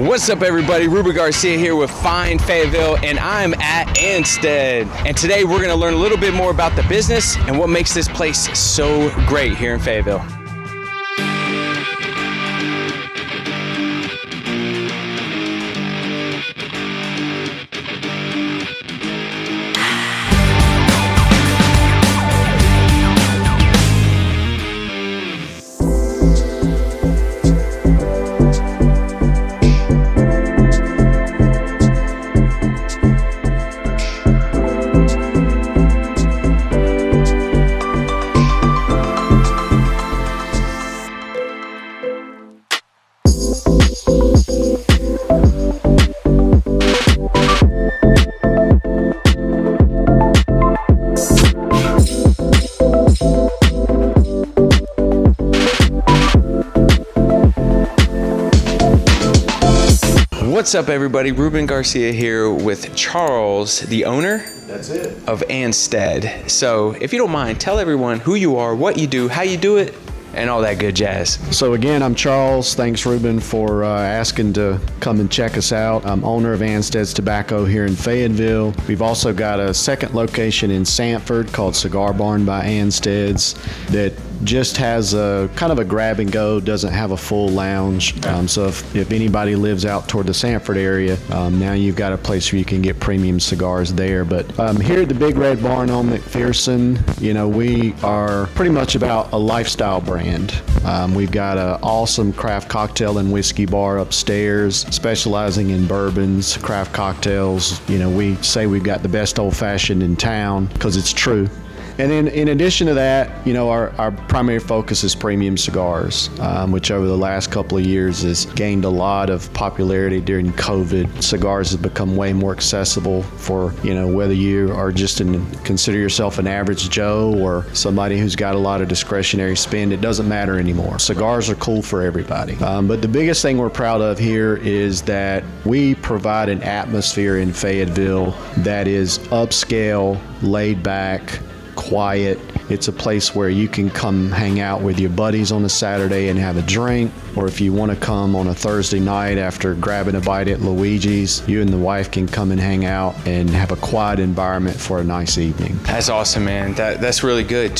What's up, everybody? Ruben Garcia here with Fine Fayetteville, and I'm at Anstead. And today we're going to learn a little bit more about the business and what makes this place so great here in Fayetteville. What's up, everybody? Ruben Garcia here with Charles, the owner of Anstead. So if you don't mind, tell everyone who you are, what you do, how you do it, and all that good jazz. So again, I'm Charles. Thanks, Ruben, for asking to come and check us out. I'm owner of Ansted's Tobacco here in Fayetteville. We've also got a second location in Sanford called Cigar Barn by Ansted's that just has a kind of a grab and go, doesn't have a full lounge. So if anybody lives out toward the Sanford area, now you've got a place where you can get premium cigars there. But here at the Big Red Barn on McPherson, you know, we are pretty much about a lifestyle brand. We've got an awesome craft cocktail and whiskey bar upstairs, specializing in bourbons, craft cocktails. You know, we say we've got the best old fashioned in town because it's true. And then in addition to that, you know, our primary focus is premium cigars, which over the last couple of years has gained a lot of popularity during COVID. Cigars have become way more accessible for, you know, whether you are consider yourself an average Joe or somebody who's got a lot of discretionary spend. It doesn't matter anymore. Cigars are cool for everybody. But the biggest thing we're proud of here is that we provide an atmosphere in Fayetteville that is upscale, laid back, quiet. It's a place where you can come hang out with your buddies on a Saturday and have a drink, or if you want to come on a Thursday night after grabbing a bite at Luigi's, you and the wife can come and hang out and have a quiet environment for a nice evening. That's awesome, man. That's really good.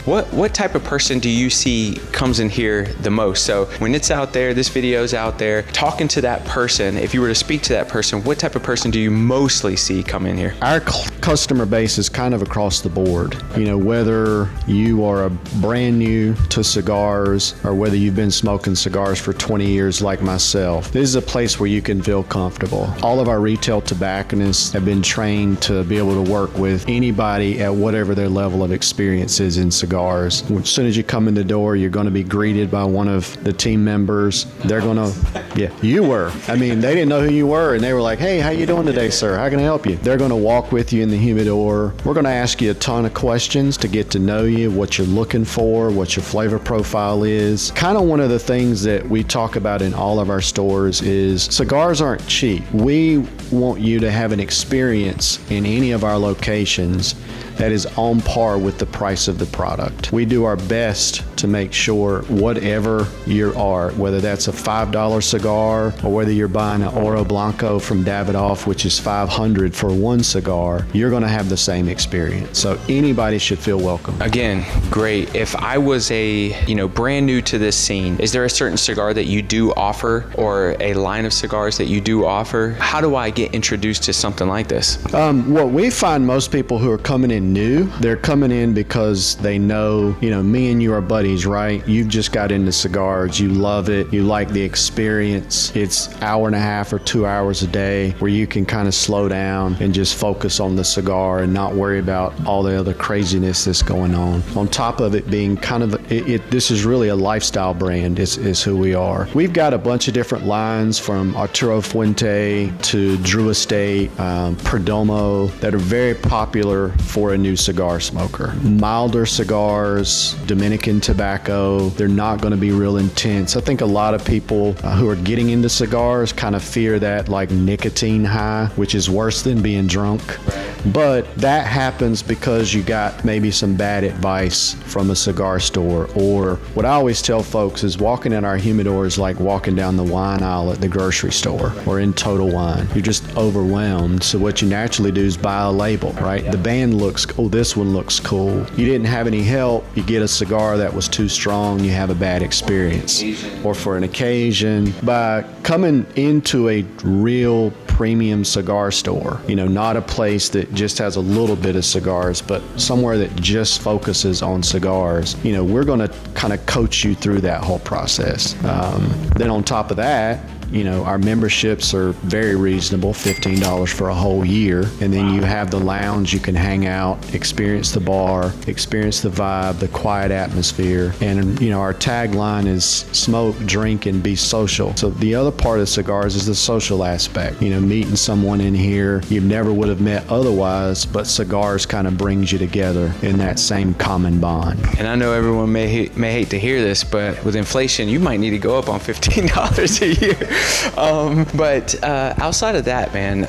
What type of person do you see comes in here the most? So when it's out there, this video's out there, talking to that person, if you were to speak to that person, what type of person do you mostly see come in here? Our customer base is kind of across the board. You know, whether you are a brand new to cigars or whether you've been smoking cigars for 20 years like myself, this is a place where you can feel comfortable. All of our retail tobacconists have been trained to be able to work with anybody at whatever their level of experience is in cigars. As soon as you come in the door, you're going to be greeted by one of the team members. They're going to, yeah, you were. I mean, they didn't know who you were, and they were like, hey, how you doing today, sir? How can I help you? They're going to walk with you in the humidor. We're going to ask you a ton of questions to get to know you, what you're looking for, what your flavor profile is. Kind of one of the things that we talk about in all of our stores is cigars aren't cheap. We want you to have an experience in any of our locations that is on par with the price of the product. We do our best to make sure whatever you are, whether that's a $5 cigar or whether you're buying an Oro Blanco from Davidoff, which is $500 for one cigar, you're gonna have the same experience. So anybody should feel welcome. Again, great. If I was brand new to this scene, is there a certain cigar that you do offer or a line of cigars that you do offer? How do I get introduced to something like this? What we find most people who are coming in new, they're coming in because they know, me and you are buddies, right? You've just got into cigars, you love it, you like the experience. It's hour and a half or 2 hours a day where you can kind of slow down and just focus on the cigar and not worry about all the other craziness that's going on. On top of it being kind of, this is really a lifestyle brand is who we are. We've got a bunch of different lines from Arturo Fuente to Drew Estate, Perdomo that are very popular for a new cigar smoker. Milder cigars, Dominican tobacco, they're not going to be real intense. I think a lot of people who are getting into cigars kind of fear that like nicotine high, which is worse than being drunk. But that happens because you got maybe some bad advice from a cigar store. Or what I always tell folks is walking in our humidor is like walking down the wine aisle at the grocery store or in Total Wine. You're just overwhelmed. So what you naturally do is buy a label, right? The band looks, oh, this one looks cool. You didn't have any help. You get a cigar that was too strong. You have a bad experience. Or for an occasion. By coming into a real premium cigar store, not a place that just has a little bit of cigars, but somewhere that just focuses on cigars, we're going to kind of coach you through that whole process. Then on top of that, our memberships are very reasonable, $15 for a whole year. And then you have the lounge, you can hang out, experience the bar, experience the vibe, the quiet atmosphere. And, our tagline is smoke, drink, and be social. So the other part of cigars is the social aspect. Meeting someone in here you never would have met otherwise, but cigars kind of brings you together in that same common bond. And I know everyone may hate to hear this, but with inflation, you might need to go up on $15 a year. But outside of that, man,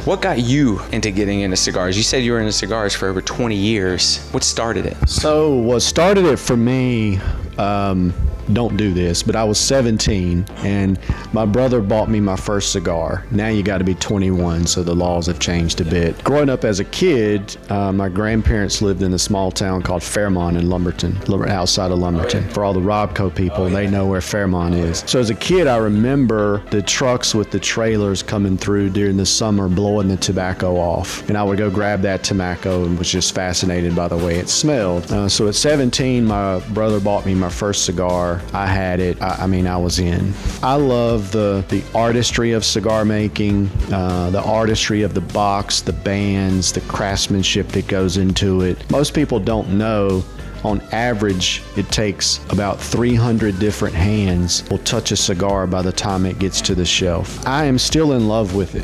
what got you into getting into cigars? You said you were into cigars for over 20 years. What started it? So what started it for me, don't do this, but I was 17 and my brother bought me my first cigar. Now you got to be 21, so the laws have changed a bit. Growing up as a kid, my grandparents lived in a small town called Fairmont in Lumberton, outside of Lumberton. For all the Robco people, they know where Fairmont is. So as a kid, I remember the trucks with the trailers coming through during the summer, blowing the tobacco off. And I would go grab that tobacco and was just fascinated by the way it smelled. So at 17, my brother bought me my first cigar. I had it. I was in. I love the artistry of cigar making, the artistry of the box, the bands, the craftsmanship that goes into it. Most people don't know. On average, it takes about 300 different hands will touch a cigar by the time it gets to the shelf. I am still in love with it.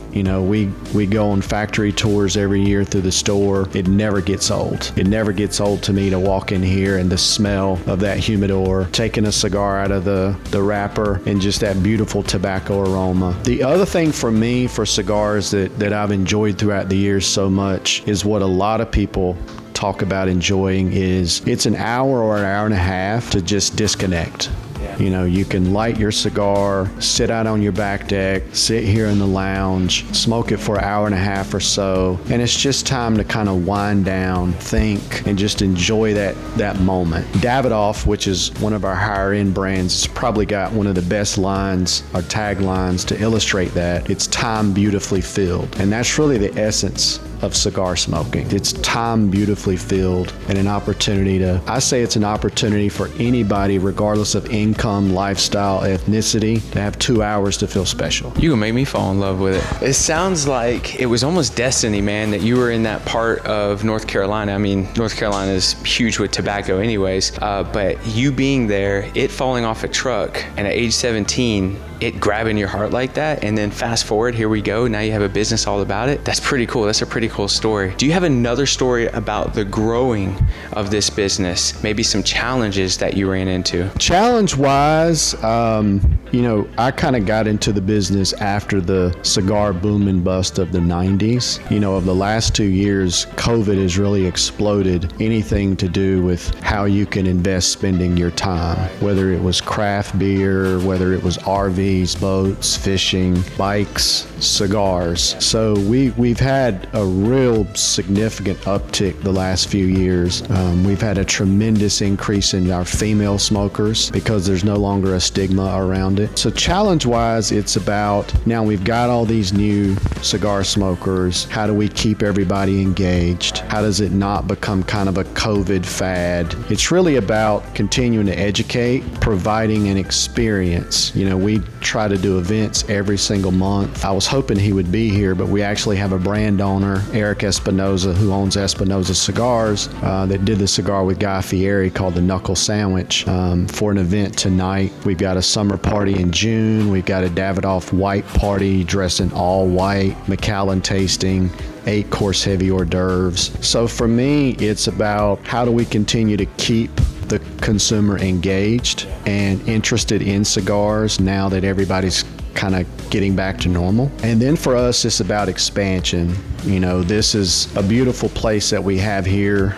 We go on factory tours every year through the store. It never gets old. It never gets old to me to walk in here and the smell of that humidor, taking a cigar out of the wrapper and just that beautiful tobacco aroma. The other thing for me for cigars that I've enjoyed throughout the years so much is what a lot of people talk about enjoying is it's an hour or an hour and a half to just disconnect. You can light your cigar, sit out on your back deck, sit here in the lounge, smoke it for an hour and a half or so, and it's just time to kind of wind down, think, and just enjoy that moment. Davidoff, which is one of our higher end brands, has probably got one of the best lines or taglines to illustrate that. It's time beautifully filled, and that's really the essence of cigar smoking. It's time beautifully filled and an opportunity I say it's an opportunity for anybody, regardless of income, lifestyle, ethnicity, to have 2 hours to feel special. You can make me fall in love with it. It sounds like it was almost destiny, man, that you were in that part of North Carolina. I mean, North Carolina is huge with tobacco anyways, but you being there, it falling off a truck, and at age 17, it grabbing your heart like that, and then fast forward, here we go, now you have a business all about it. That's pretty cool. That's a pretty cool story. Do you have another story about the growing of this business? Maybe some challenges that you ran into? Challenge-wise, I kind of got into the business after the cigar boom and bust of the 90s. Of the last 2 years, COVID has really exploded anything to do with how you can invest spending your time, whether it was craft beer, whether it was RV, boats, fishing, bikes, cigars. So we've had a real significant uptick the last few years. We've had a tremendous increase in our female smokers because there's no longer a stigma around it. So challenge-wise, it's about now we've got all these new cigar smokers. How do we keep everybody engaged? How does it not become kind of a COVID fad? It's really about continuing to educate, providing an experience. We try to do events every single month. I was hoping he would be here, but we actually have a brand owner, Eric Espinoza, who owns Espinoza Cigars, that did the cigar with Guy Fieri called the Knuckle Sandwich for an event tonight. We've got a summer party in June. We've got a Davidoff white party dressed in all white, Macallan tasting, 8-course heavy hors d'oeuvres. So for me, it's about how do we continue to keep the consumer engaged and interested in cigars now that everybody's kind of getting back to normal. And then for us, it's about expansion. This is a beautiful place that we have here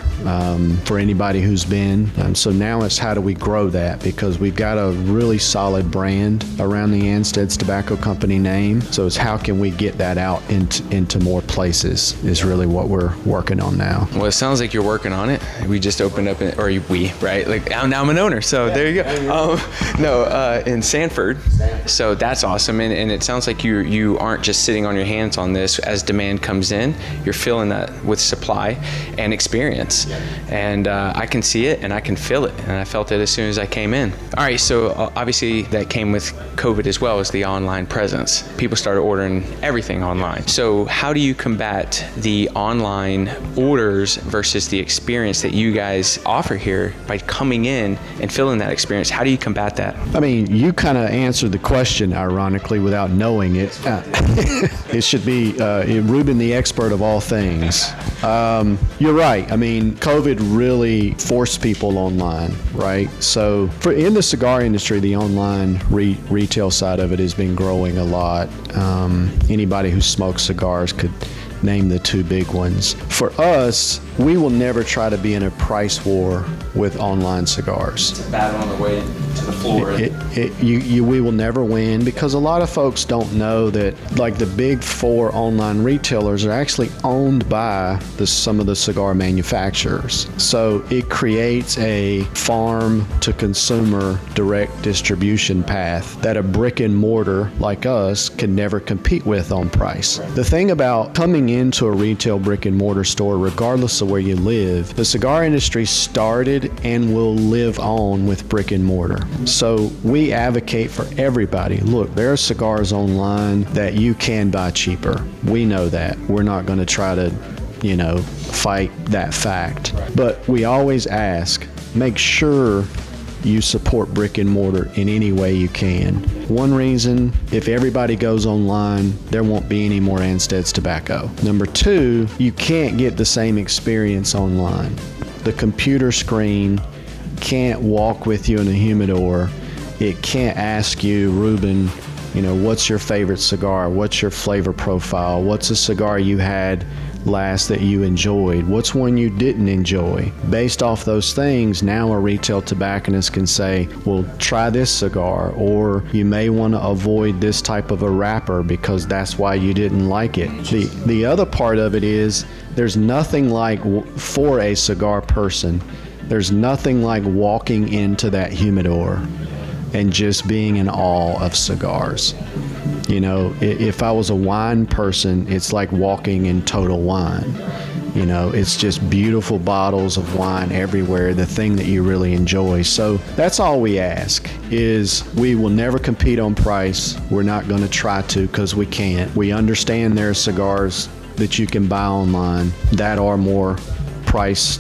for anybody who's been. So now it's how do we grow that? Because we've got a really solid brand around the Anstead's Tobacco Company name. So it's how can we get that out into more places is really what we're working on now. Well, it sounds like you're working on it. We just opened up, right? Like now I'm an owner, so there you go. In Sanford. So that's awesome, and it sounds like you aren't just sitting on your hands on this. As demand comes in, you're filling that with supply and experience. And I can see it and I can feel it, and I felt it as soon as I came in. All right, so obviously that came with COVID as well as the online presence. People started ordering everything online. So how do you combat the online orders versus the experience that you guys offer here by coming in and feeling that experience? How do you combat that? I mean, you kind of answered the question, ironically, without knowing it. It should be Ruben, the expert of all things. You're right. I mean, COVID really forced people online, right? So in the cigar industry, the online retail side of it has been growing a lot. Anybody who smokes cigars could name the two big ones. For us, we will never try to be in a price war with online cigars. It's a battle on the way to the floor. We will never win, because a lot of folks don't know that like the big four online retailers are actually owned by some of the cigar manufacturers. So it creates a farm to consumer direct distribution path that a brick and mortar like us can never compete with on price. The thing about coming into a retail brick and mortar store, regardless of where you live, the cigar industry started and will live on with brick and mortar. So we advocate for everybody. Look, there are cigars online that you can buy cheaper. We know that. We're not going to try to, fight that fact. But we always ask, make sure you support brick and mortar in any way you can. One reason, if everybody goes online, there won't be any more Anstead's tobacco. Number two, you can't get the same experience online. The computer screen can't walk with you in a humidor. It can't ask you, Ruben, what's your favorite cigar? What's your flavor profile? What's a cigar you had last that you enjoyed? What's one you didn't enjoy? Based off those things, now a retail tobacconist can say, well, try this cigar, or you may want to avoid this type of a wrapper because that's why you didn't like it. The other part of it is there's nothing like, for a cigar person, there's nothing like walking into that humidor and just being in awe of cigars. If I was a wine person, it's like walking in Total Wine. It's just beautiful bottles of wine everywhere, the thing that you really enjoy. So that's all we ask, is we will never compete on price. We're not going to try to, because we can't. We understand there are cigars that you can buy online that are more price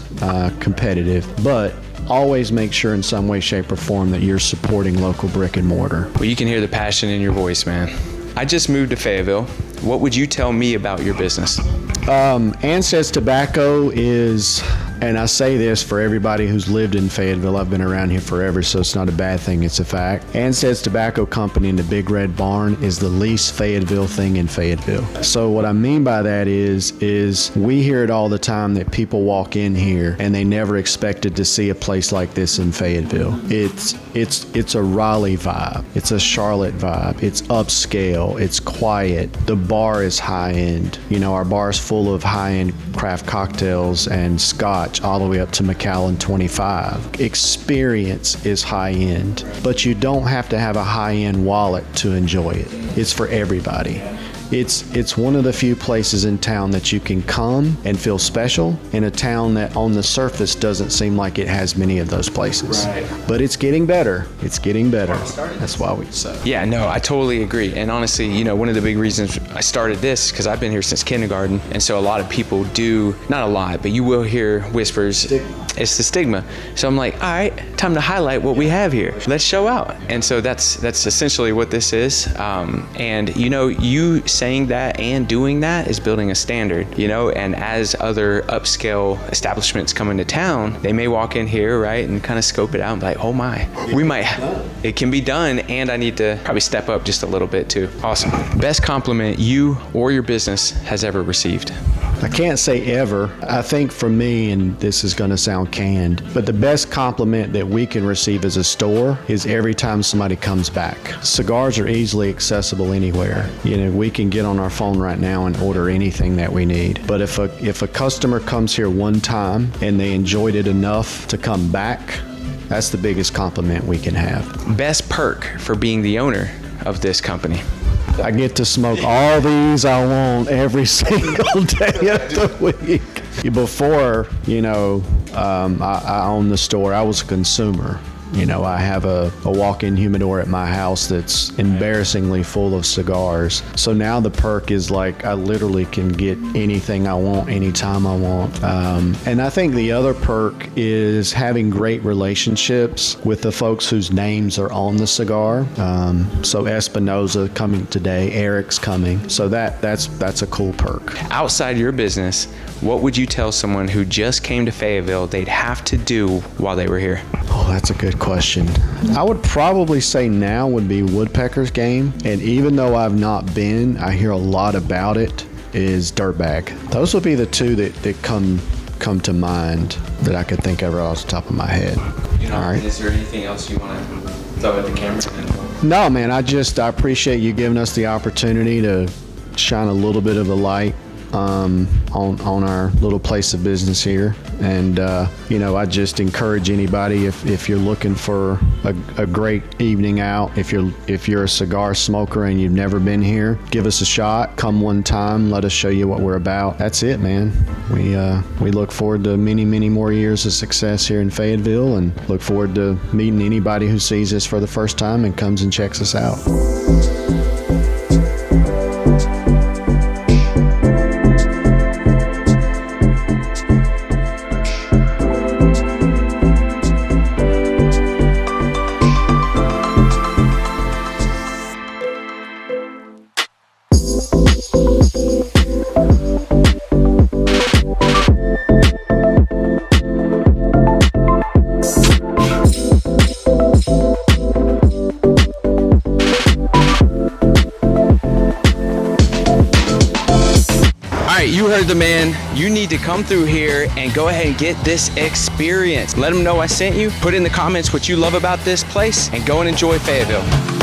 competitive, but always make sure in some way, shape, or form that you're supporting local brick and mortar. Well, you can hear the passion in your voice, man. I just moved to Fayetteville. What would you tell me about your business? Ansted's Tobacco is, and I say this for everybody who's lived in Fayetteville, I've been around here forever, so it's not a bad thing, it's a fact. Ansted's Tobacco Company in the Big Red Barn is the least Fayetteville thing in Fayetteville. So what I mean by that is we hear it all the time that people walk in here and they never expected to see a place like this in Fayetteville. It's a Raleigh vibe, it's a Charlotte vibe, it's upscale, it's quiet, the bar is high end. Our bar is full of high-end craft cocktails and scotch all the way up to Macallan 25. Experience is high-end, but you don't have to have a high-end wallet to enjoy it. It's for everybody. It's one of the few places in town that you can come and feel special, in a town that on the surface doesn't seem like it has many of those places. Right. But it's getting better. It's getting better. That's why we say. Yeah, no, I totally agree. And honestly, one of the big reasons I started this, because I've been here since kindergarten, and so a lot of people do, not a lot, but you will hear whispers. It's the stigma. So I'm like, all right, time to highlight what we have here. Let's show out. And so that's essentially what this is. And you saying that and doing that is building a standard, you know, and as other upscale establishments come into town, they may walk in here, right, and kind of scope it out and be like, oh my, it can be done, and I need to probably step up just a little bit too. Awesome. Best compliment you or your business has ever received? I can't say ever. I think for me, and this is going to sound canned, but the best compliment that we can receive as a store is every time somebody comes back. Cigars are easily accessible anywhere. You know, we can get on our phone right now and order anything that we need. But if a customer comes here one time and they enjoyed it enough to come back, that's the biggest compliment we can have. Best perk for being the owner of this company? I get to smoke all these I want every single day of the week. Before, you know, I owned the store, I was a consumer. You know, I have a walk-in humidor at my house that's embarrassingly full of cigars. So now the perk is like I literally can get anything I want anytime I want. And I think the other perk is having great relationships with the folks whose names are on the cigar. So Espinoza coming today, Eric's coming. So that's a cool perk. Outside your business, what would you tell someone who just came to Fayetteville they'd have to do while they were here? Oh, that's a good question. I would probably say now would be Woodpecker's game. And even though I've not been, I hear a lot about it, is Dirtbag. Those would be the two that come to mind that I could think of right off the top of my head. You know, all right. Is there anything else you want to throw at the camera? No, man, I appreciate you giving us the opportunity to shine a little bit of the light on our little place of business here. And you know, I just encourage anybody, if you're looking for a great evening out, if you're a cigar smoker and you've never been here, give us a shot. Come one time, let us show you what we're about. That's it, man. We look forward to many more years of success here in Fayetteville, and look forward to meeting anybody who sees us for the first time and comes and checks us out. You heard the man. You need to come through here and go ahead and get this experience. Let them know I sent you. Put in the comments what you love about this place and go and enjoy Fayetteville.